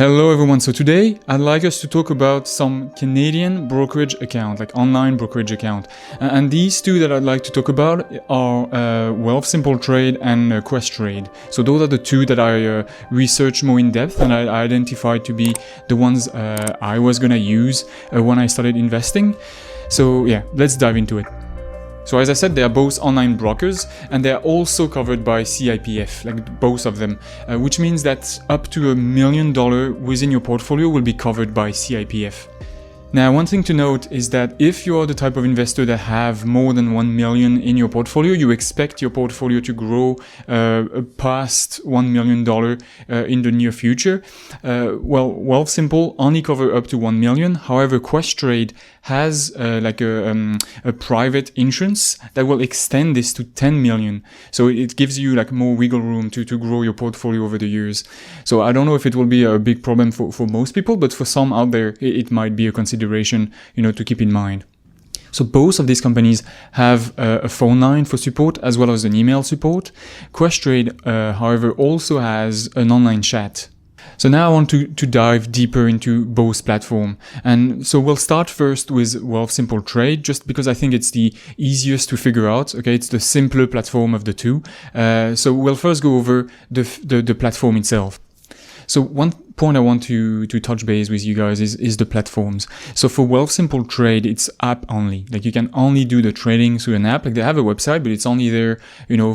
Hello everyone, so today I'd like us to talk about some Canadian brokerage account, like online brokerage account. And these two that I'd like to talk about are Wealthsimple Trade and Questrade. So those are the two that I researched more in depth and I identified to be the ones I was gonna use when I started investing. So yeah, let's dive into it. So as I said, they are both online brokers and they are also covered by CIPF, like both of them, which means that up to $1 million within your portfolio will be covered by CIPF. Now, one thing to note is that if you are the type of investor that have more than 1 million in your portfolio, you expect your portfolio to grow past $1 million in the near future. Well, Wealthsimple only cover up to 1 million. However, Questrade has like a private insurance that will extend this to 10 million. So it gives you like more wiggle room to grow your portfolio over the years. So I don't know if it will be a big problem for most people, but for some out there, it might be a consideration, to keep in mind. So both of these companies have a phone line for support as well as an email support. Questrade, however, also has an online chat. So now I want to dive deeper into both platforms. And so we'll start first with Wealthsimple Trade, just because I think it's the easiest to figure out. Okay, it's the simpler platform of the two. So we'll first go over the platform itself. So one point I want to touch base with you guys is the platforms. So for Wealthsimple Trade, it's app only. Like you can only do the trading through an app. Like they have a website, but it's only there,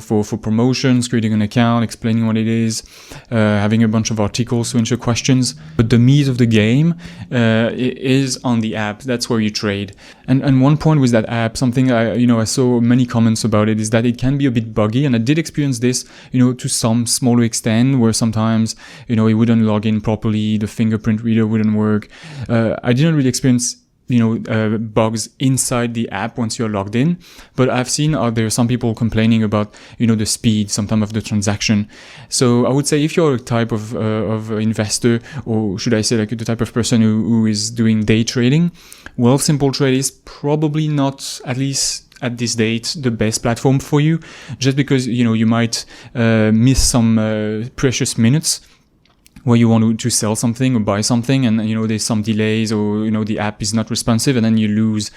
for promotions, creating an account, explaining what it is, having a bunch of articles to answer questions. But the meat of the game is on the app. That's where you trade. And one point with that app, something I saw many comments about it, is that it can be a bit buggy. And I did experience this, to some smaller extent, where sometimes, it wouldn't log in properly, the fingerprint reader wouldn't work. I didn't really experience bugs inside the app once you're logged in, but I've seen there are some people complaining about the speed sometimes of the transaction. So I would say if you're a type of investor, or should I say like the type of person who is doing day trading, Wealthsimple Trade is probably not, at least at this date, the best platform for you, just because you might miss some precious minutes where you want to sell something or buy something, and there's some delays, or the app is not responsive, and then you lose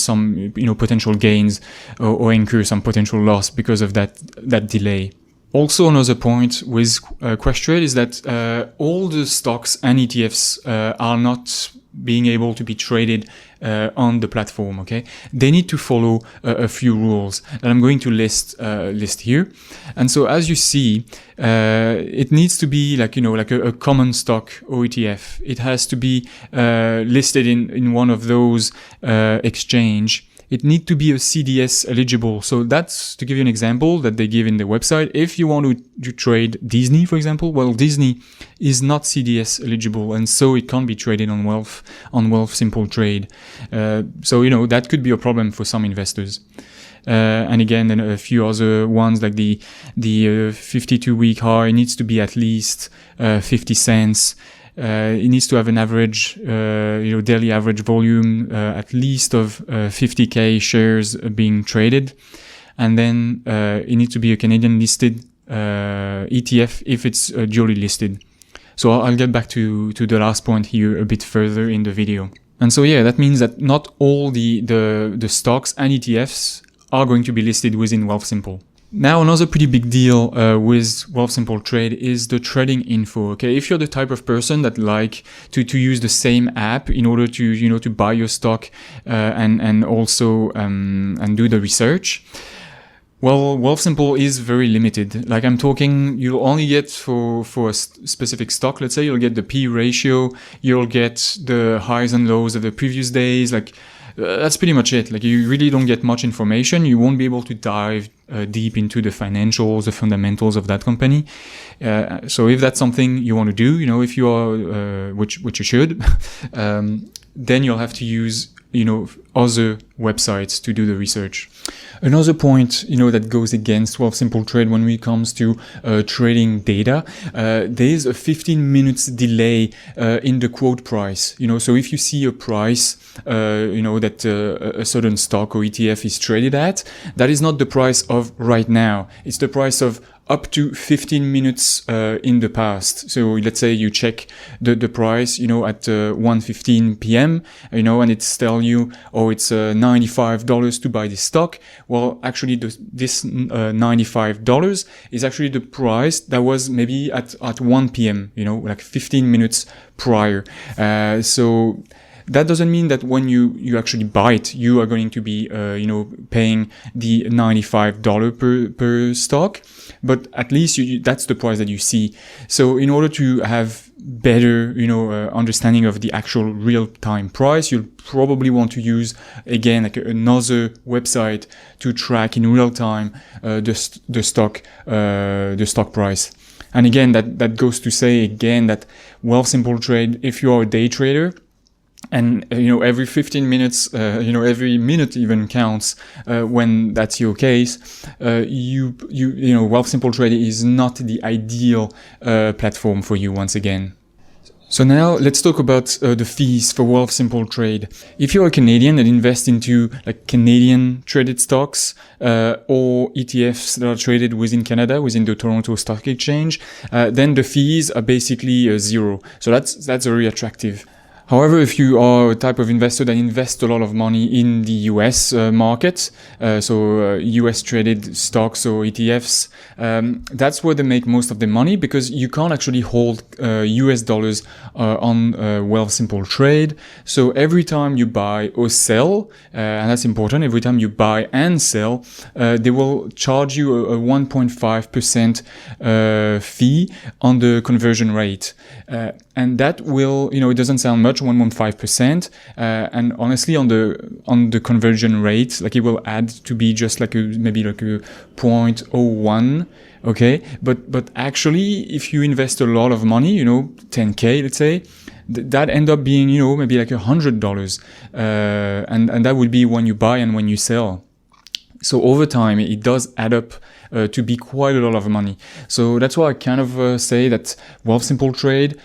some potential gains, or incur some potential loss because of that delay. Also, another point with Questrade is that all the stocks and ETFs are not being able to be traded on the platform. Okay, they need to follow a few rules that I'm going to list here. And so, as you see, it needs to be like a common stock or ETF. It has to be listed in one of those exchange. It needs to be a CDS eligible. So that's, to give you an example that they give in the website. If you want to trade Disney, for example, well, Disney is not CDS eligible, and so it can't be traded on Wealthsimple Trade. So that could be a problem for some investors. And again, then a few other ones like the 52-week high needs to be at least 50 cents. It needs to have an average, daily average volume, at least of 50k shares being traded. And then it needs to be a Canadian listed ETF if it's duly listed. So I'll get back to the last point here a bit further in the video. And so yeah, that means that not all the stocks and ETFs are going to be listed within Wealthsimple. Now, another pretty big deal with Wealthsimple Trade is the trading info. Okay, if you're the type of person that like to use the same app in order to to buy your stock and also and do the research, well, Wealthsimple is very limited. Like I'm talking, you'll only get for a specific stock. Let's say you'll get the P ratio, you'll get the highs and lows of the previous days. Like that's pretty much it. Like you really don't get much information. You won't be able to dive deep into the financials, the fundamentals of that company. So if that's something you want to do, if you are, which you should, then you'll have to use, other websites to do the research. Another point, that goes against Wealthsimple Trade when it comes to trading data, there's a 15 minutes delay in the quote price. So if you see a price, that a certain stock or ETF is traded at, that is not the price of right now. It's the price of up to 15 minutes in the past. So let's say you check the price, you know, at 1:15 p.m., you know, and it's tell you, oh, it's $95 to buy this stock. Well, actually, this $95 is actually the price that was maybe at 1 p.m., you know, like 15 minutes prior. So that doesn't mean that when you actually buy it, you are going to be, you know, paying the $95 per stock, but at least that's the price that you see. So in order to have better, you know, understanding of the actual real-time price, you'll probably want to use, again, like another website to track in real time the stock price. And again, that goes to say again that Wealthsimple Trade, if you are a day trader, and, you know, every 15 minutes, you know, every minute even counts, when that's your case, you know, Wealthsimple Trade is not the ideal, platform for you once again. So now let's talk about the fees for Wealthsimple Trade. If you're a Canadian that invests into like Canadian traded stocks or ETFs that are traded within Canada, within the Toronto Stock Exchange, then the fees are basically zero. So that's very attractive. However, if you are a type of investor that invests a lot of money in the US market, so US traded stocks or ETFs, that's where they make most of the money, because you can't actually hold US dollars on Wealthsimple Trade. So every time you buy or sell, and that's important, every time you buy and sell, they will charge you a 1.5% fee on the conversion rate. And that will, you know, it doesn't sound much, 1.5%, and honestly, on the conversion rate, like it will add to be just like maybe like a 0.01. Okay, but actually, if you invest a lot of money, you know, 10K, let's say, that end up being, you know, maybe like $100, and that would be when you buy and when you sell. So over time, it does add up to be quite a lot of money. So that's why I kind of say that Wealthsimple Trade,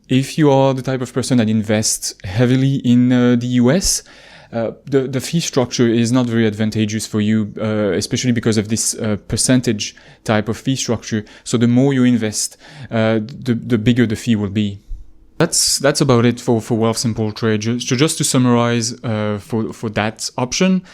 if you are the type of person that invests heavily in the US, the fee structure is not very advantageous for you, especially because of this percentage type of fee structure. So the more you invest, the bigger the fee will be. That's about it for Wealthsimple Trade. So just to summarize for that option,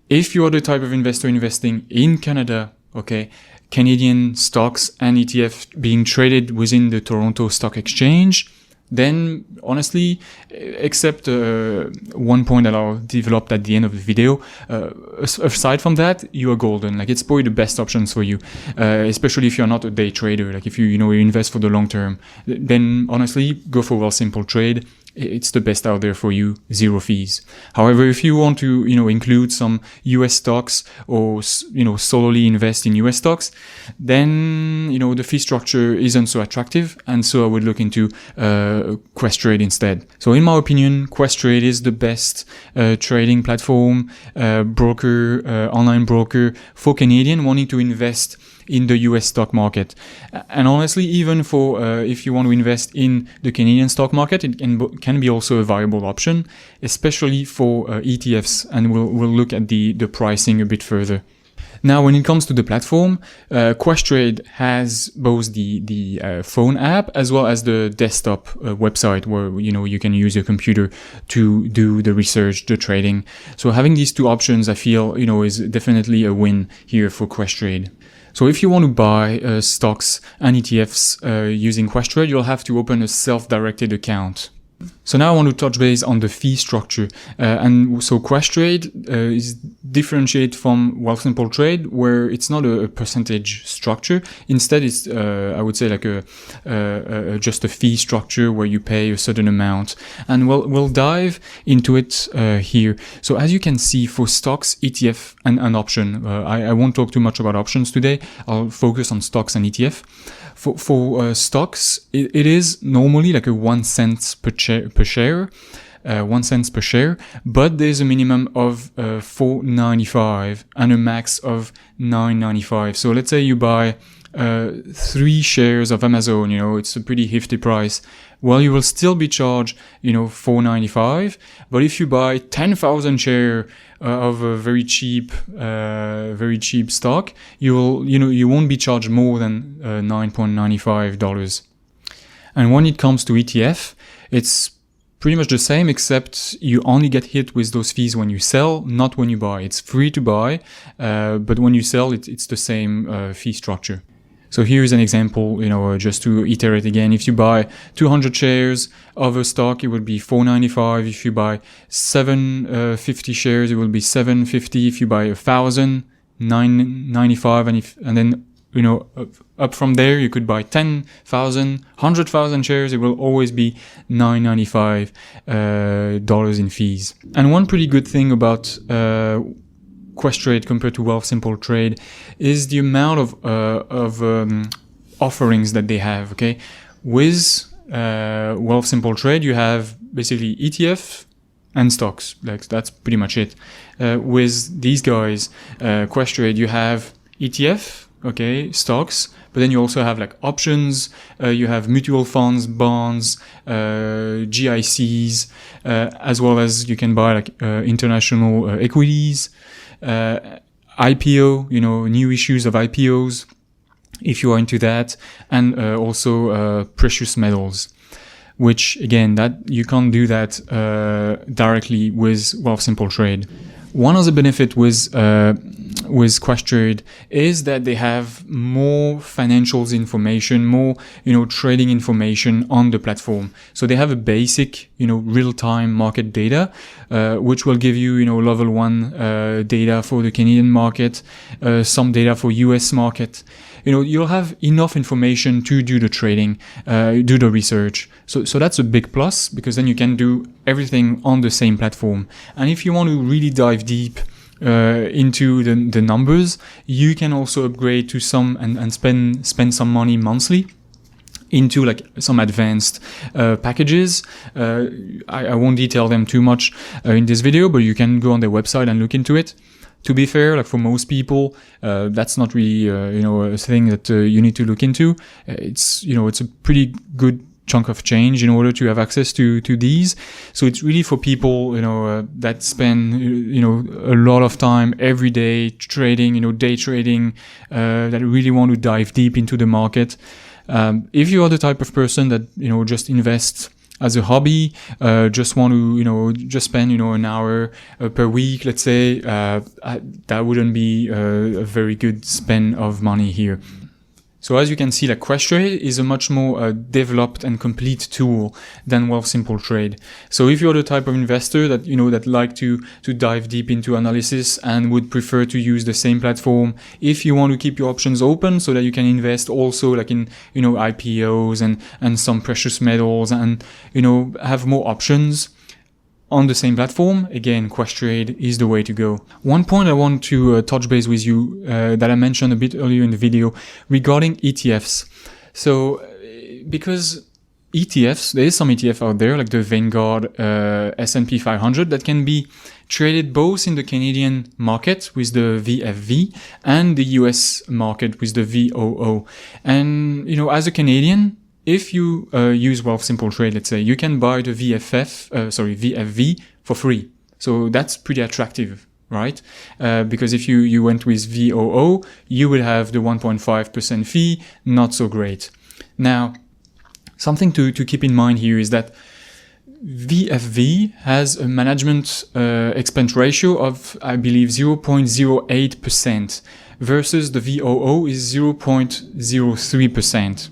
if you are the type of investor investing in Canada, okay, Canadian stocks and ETFs being traded within the Toronto Stock Exchange, then honestly, except one point that I'll develop at the end of the video, aside from that, you are golden. Like, it's probably the best options for you, especially if you're not a day trader. Like if you invest for the long term, then honestly, go for Wealthsimple Trade. It's the best out there for you, zero fees. However, if you want to, include some US stocks or, solely invest in US stocks, then, the fee structure isn't so attractive. And so I would look into Questrade instead. So in my opinion, Questrade is the best trading platform, online broker for Canadian wanting to invest in the US stock market. And honestly, even for if you want to invest in the Canadian stock market, it can be also a viable option, especially for ETFs, and we'll look at the pricing a bit further. Now, when it comes to the platform, Questrade has both the phone app as well as the desktop website where you can use your computer to do the research, the trading. So having these two options, I feel is definitely a win here for Questrade. So if you want to buy stocks and ETFs using Questrade, you'll have to open a self-directed account. So now I want to touch base on the fee structure. And so Questrade is differentiated from Wealthsimple Trade, where it's not a percentage structure. Instead, it's, I would say, like just a fee structure where you pay a certain amount. And we'll dive into it here. So as you can see, for stocks, ETF, and option, I won't talk too much about options today. I'll focus on stocks and ETF. For stocks, it is normally like a 1 cent per share, 1 cent per share, but there's a minimum of $4.95 and a max of $9.95. So let's say you buy 3 shares of Amazon, it's a pretty hefty price, well, you will still be charged, $4.95. But if you buy 10,000 shares of a very cheap stock, you won't be charged more than $9.95. And when it comes to ETF, it's pretty much the same, except you only get hit with those fees when you sell, not when you buy. It's free to buy, but when you sell, it's the same fee structure. So here's an example, just to iterate again. If you buy 200 shares of a stock, it will be $4.95. If you buy 750 shares, it will be $7.50. If you buy 1,000, $9.95. And then, up from there, you could buy 10,000, 100,000 shares. It will always be $9.95 in fees. And one pretty good thing about Questrade compared to Wealthsimple Trade is the amount of offerings that they have. Okay, with Wealthsimple Trade, you have basically ETF and stocks. Like that's pretty much it. With these guys, Questrade, you have ETF, okay, stocks, but then you also have like options. You have mutual funds, bonds, GICs, as well as you can buy like international equities. IPO, new issues of IPOs, if you are into that, and also precious metals, which again, that you can't do that directly with Wealthsimple Trade. One other benefit with Questrade is that they have more financials information, more, trading information on the platform. So they have a basic, real-time market data, which will give you, level 1 data for the Canadian market, some data for US market. You'll have enough information to do the trading, do the research. So that's a big plus, because then you can do everything on the same platform. And if you want to really dive deep into the numbers, you can also upgrade to some and spend some money monthly into like some advanced packages. I won't detail them too much in this video, but you can go on their website and look into it. To be fair, like for most people, that's not really a thing that you need to look into. It's a pretty good chunk of change in order to have access to these. So it's really for people that spend a lot of time every day trading, day trading, that really want to dive deep into the market. If you are the type of person that just invests as a hobby, just want to just spend an hour per week, let's say, that wouldn't be a very good spend of money here. So as you can see, like Questrade is a much more developed and complete tool than Wealthsimple Trade. So if you're the type of investor that that like to dive deep into analysis and would prefer to use the same platform, if you want to keep your options open so that you can invest also like in IPOs and some precious metals and have more options on the same platform, again, Questrade is the way to go. One point I want to touch base with you that I mentioned a bit earlier in the video regarding ETFs. So, because ETFs, there is some ETF out there like the Vanguard S&P 500 that can be traded both in the Canadian market with the VFV and the US market with the VOO. And, as a Canadian, if you use Wealthsimple Trade, let's say, you can buy the VFV for free. So that's pretty attractive, right? Because if you went with VOO, you will have the 1.5% fee, not so great. Now, something to keep in mind here is that VFV has a management expense ratio of, I believe, 0.08% versus the VOO is 0.03%.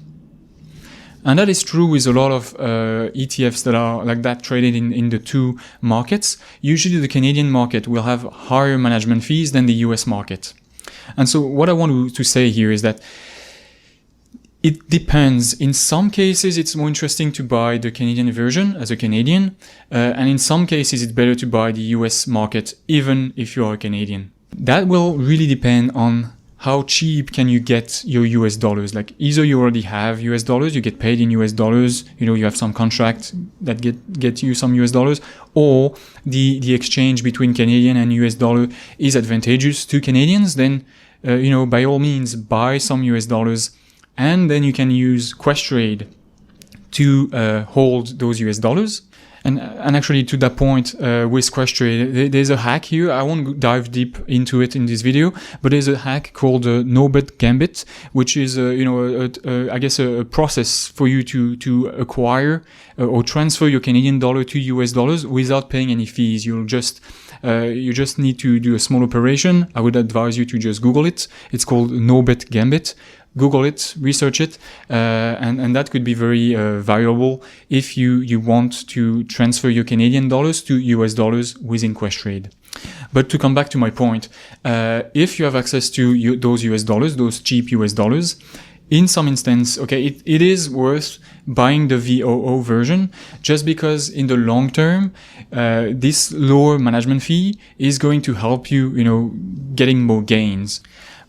And that is true with a lot of ETFs that are like that traded in the two markets. Usually the Canadian market will have higher management fees than the US market. And so what I want to say here is that it depends. In some cases, it's more interesting to buy the Canadian version as a Canadian. And in some cases, it's better to buy the US market, even if you are a Canadian. That will really depend on how cheap can you get your US dollars? Like either you already have US dollars, you get paid in US dollars, you have some contract that get you some US dollars, or the exchange between Canadian and US dollar is advantageous to Canadians, then by all means, buy some US dollars, and then you can use Questrade to hold those US dollars. And actually, to that point, with Questrade, there's a hack here. I won't dive deep into it in this video, but there's a hack called no-bet gambit, which is, I guess a process for you to acquire or transfer your Canadian dollar to US dollars without paying any fees. You just need to do a small operation. I would advise you to just Google it. It's called no-bet gambit. Google it, research it, and that could be very valuable if you want to transfer your Canadian dollars to US dollars within Questrade. But to come back to my point, if you have access to those US dollars, those cheap US dollars, in some instance, okay, it is worth buying the VOO version, just because in the long term, this lower management fee is going to help you, getting more gains.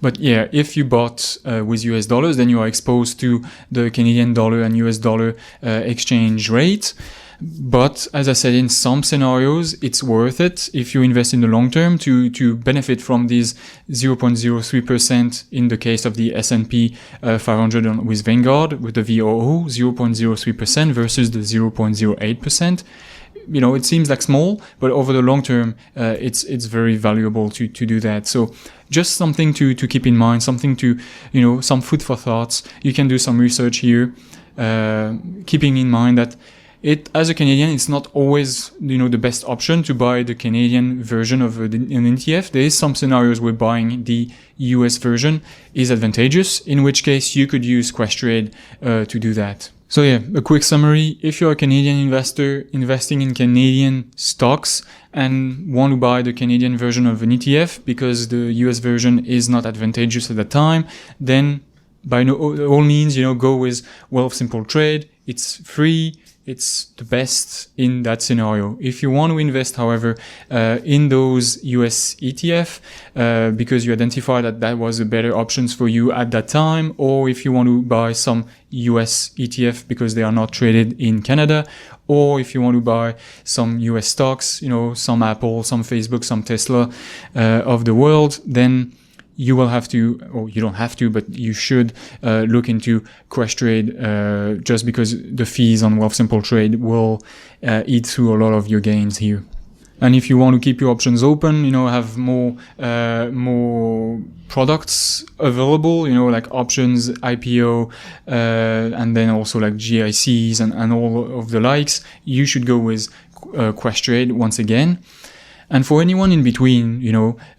But yeah, if you bought with US dollars, then you are exposed to the Canadian dollar and US dollar exchange rate. But as I said, in some scenarios, it's worth it if you invest in the long term to benefit from these 0.03% in the case of the S&P 500 with Vanguard, with the VOO, 0.03% versus the 0.08%. It seems like small, but over the long term, it's very valuable to do that. So just something to keep in mind, something to, some food for thoughts. You can do some research here, keeping in mind that as a Canadian, it's not always, the best option to buy the Canadian version of an ETF. There is some scenarios where buying the US version is advantageous, in which case you could use Questrade to do that. So yeah, a quick summary. If you're a Canadian investor investing in Canadian stocks and want to buy the Canadian version of an ETF because the US version is not advantageous at the time, then by all means, go with Wealthsimple Trade. It's free. It's the best in that scenario. If you want to invest, however, in those US ETF, because you identify that was a better options for you at that time, or if you want to buy some US ETF because they are not traded in Canada, or if you want to buy some US stocks, some Apple, some Facebook, some Tesla of the world, then you will have to, or you don't have to, but you should look into Questrade just because the fees on Wealthsimple Trade will eat through a lot of your gains here. And if you want to keep your options open, have more products available, like options, IPO, and then also like GICs and all of the likes, you should go with Questrade once again. And for anyone in between,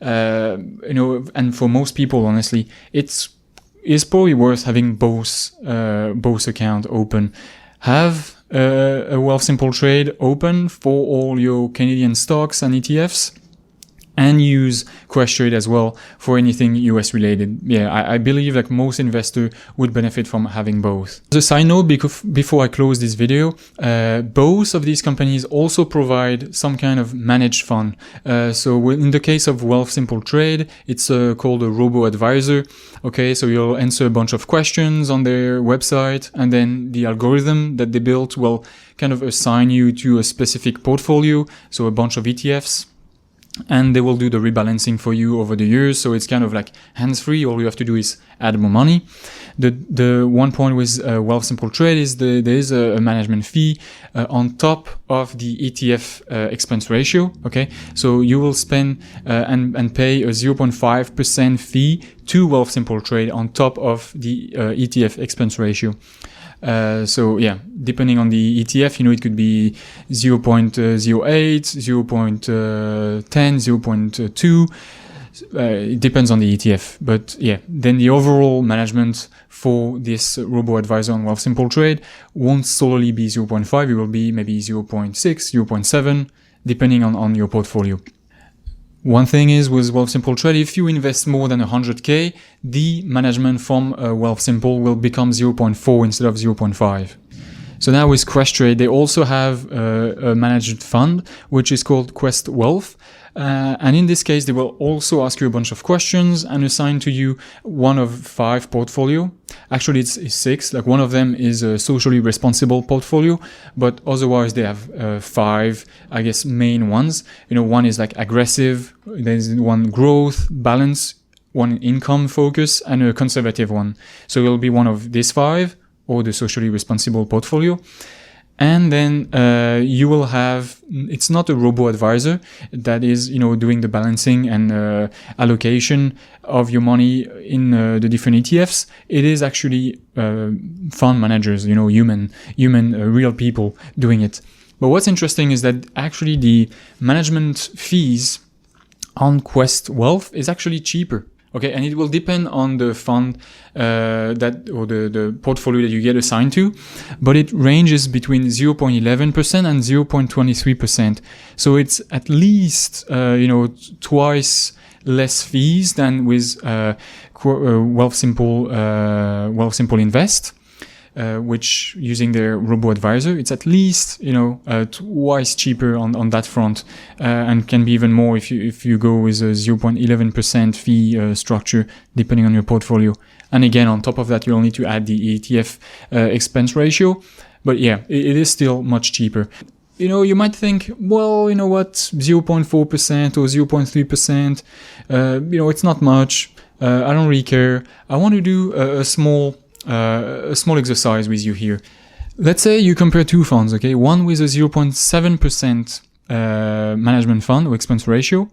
and for most people, honestly, it's probably worth having both account open. Have a Wealthsimple Trade open for all your Canadian stocks and ETFs, and use Questrade as well for anything US related. Yeah, I believe like most investors would benefit from having both. As a side note, before I close this video, both of these companies also provide some kind of managed fund. So in the case of Wealthsimple Trade, it's called a robo-advisor. Okay, so you'll answer a bunch of questions on their website, and then the algorithm that they built will kind of assign you to a specific portfolio, so a bunch of ETFs. And they will do the rebalancing for you over the years. So it's kind of like hands-free. All you have to do is add more money. The one point with Wealthsimple Trade is there is a management fee on top of the ETF expense ratio. Okay, so you will spend and pay a 0.5% fee to Wealthsimple Trade on top of the ETF expense ratio. So yeah, depending on the ETF, it could be 0.08, 0.10, 0.2. It depends on the ETF. But yeah, then the overall management for this robo-advisor on Wealthsimple Trade won't solely be 0.5. It will be maybe 0.6, 0.7, depending on your portfolio. One thing is with Wealthsimple Trade, if you invest more than 100K, the management from Wealthsimple will become 0.4 instead of 0.5. So now with Questrade, they also have a managed fund, which is called Questwealth. And in this case, they will also ask you a bunch of questions and assign to you one of 5 portfolio. Actually, it's 6. Like one of them is a socially responsible portfolio, but otherwise they have 5, I guess, main ones. One is like aggressive. There's one growth, balance, one income focus, and a conservative one. So it'll be one of these 5 or the socially responsible portfolio. And then you will have, it's not a robo-advisor that is, doing the balancing and allocation of your money in the different ETFs. It is actually fund managers, human, real people doing it. But what's interesting is that actually the management fees on Questwealth is actually cheaper. Okay, and it will depend on the fund or the portfolio that you get assigned to, but it ranges between 0.11% and 0.23%. So it's at least twice less fees than with Wealthsimple Invest. Which using their robo-advisor, it's at least twice cheaper on that front, and can be even more if you go with a 0.11% fee structure depending on your portfolio. And again, on top of that, you'll need to add the ETF expense ratio. But yeah, it is still much cheaper. You might think, well, 0.4% or 0.3%, it's not much. I don't really care. I want to do a small exercise with you here. Let's say you compare 2 funds, okay? One with a 0.7% management fund or expense ratio,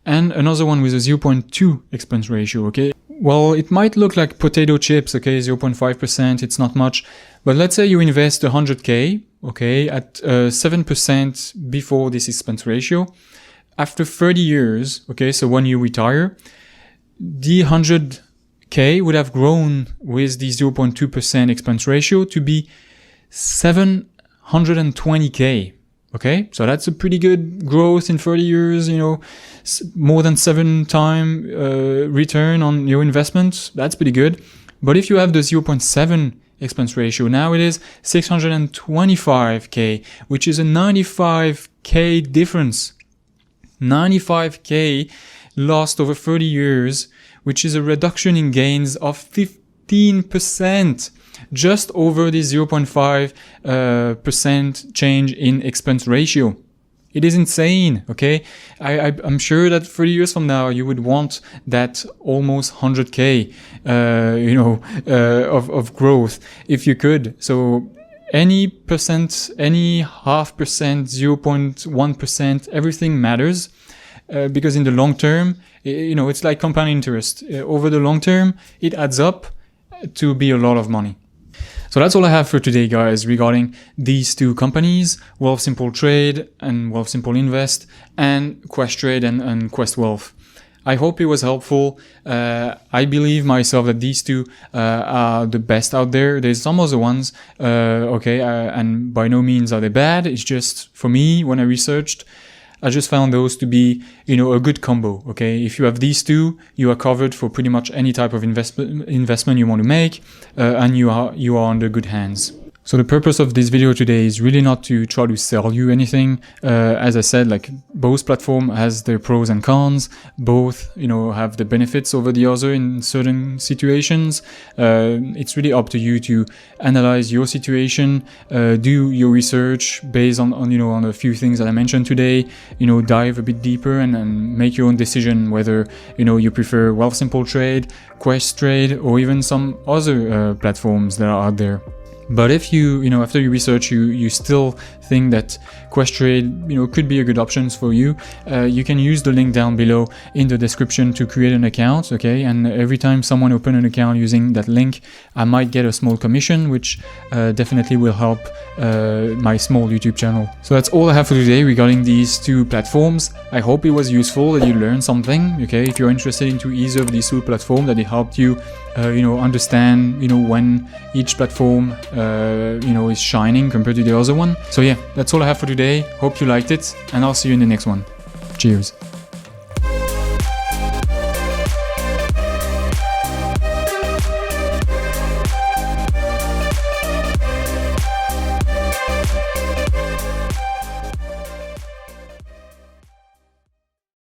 and another one with a 0.2 expense ratio, okay? Well, it might look like potato chips, okay? 0.5%, it's not much. But let's say you invest 100K, okay, at 7% before this expense ratio. After 30 years, okay, so when you retire, the 100K would have grown with the 0.2% expense ratio to be 720K. Okay, so that's a pretty good growth in 30 years, more than 7 times return on your investment. That's pretty good. But if you have the 0.7 expense ratio, now it is 625K, which is a 95K difference. 95K lost over 30 years, which is a reduction in gains of 15%, just over the 0.5% change in expense ratio. It is insane, okay? I'm sure that 30 years from now, you would want that almost 100K, of growth if you could. So any percent, any 0.5%, 0.1%, everything matters. Because in the long term, it's like compound interest. Over the long term, it adds up to be a lot of money. So that's all I have for today, guys, regarding these 2 companies, Wealthsimple Trade and Wealthsimple Invest, and Questrade and Questwealth. I hope it was helpful. I believe myself that these 2 are the best out there. There's some other ones, and by no means are they bad. It's just, for me, when I researched, I just found those to be, a good combo, okay? If you have these 2, you are covered for pretty much any type of investment you want to make, and you are under good hands. So the purpose of this video today is really not to try to sell you anything. As I said, like, both platform has their pros and cons. Both, have the benefits over the other in certain situations. It's really up to you to analyze your situation, do your research based on a few things that I mentioned today, dive a bit deeper and make your own decision whether, you prefer Wealthsimple Trade, Questrade, or even some other platforms that are out there. But if you, after you research, you still think that Questrade, could be a good option for you, you can use the link down below in the description to create an account, okay? And every time someone opens an account using that link, I might get a small commission, which definitely will help my small YouTube channel. So that's all I have for today regarding these 2 platforms. I hope it was useful, that you learned something, okay? If you're interested into either of these 2 platforms, that it helped you, understand, when each platform, is shining compared to the other one. So yeah, that's all I have for today. Hope you liked it, and I'll see you in the next one. Cheers.